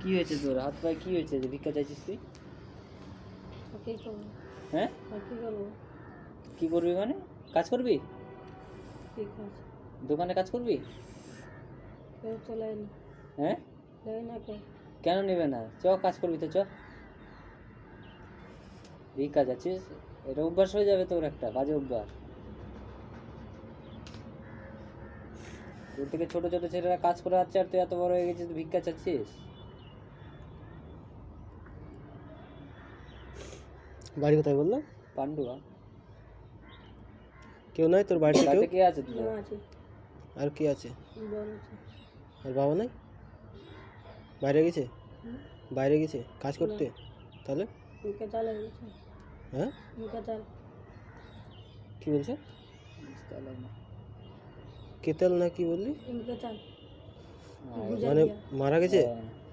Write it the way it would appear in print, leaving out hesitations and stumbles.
কি হয়েছে তোর হাত পায়ে কি হয়েছে যে ভিক্ষা চাইছিস তুই? কি করবো? হ্যাঁ কি করবো? কি করবি মানে কাজ করবি? ঠিক আছে। দোকানে কাজ করবি? কেউ চলে না। হ্যাঁ নেই না কেউ। কেন নেবে না? চ কাজ করবি তো চ। ভিক্ষা যাচ্ছিস, এটা অভ্যাস হয়ে যাবে তোর, একটা বাজে অভ্যাস। তোর থেকে ছোট ছোট ছেলেরা কাজ করে যাচ্ছে আর তুই এত বড় হয়ে গেছিস, তুই ভিক্ষা চাচ্ছিস? বাড়ি কোথায় বললো? পান্ডুয়া। কেউ নাই তোর বাড়িতে? কেউ বাড়িতে কে আছে তোর? মা আছে, আর কি আছে? বোন আছে। আর বাবা নাই? বাইরে গেছে? হুম? বাইরে গেছে কাজ করতে? তাহলে উনকে চালে গেছে। হ্যাঁ উনকে চাল। কি বলছে? তাহলে না। কেতাল না কি বললি? উনকে চাল। হ্যাঁ, গুজর মানে দিয়া। মারা গেছে? হ্যাঁ।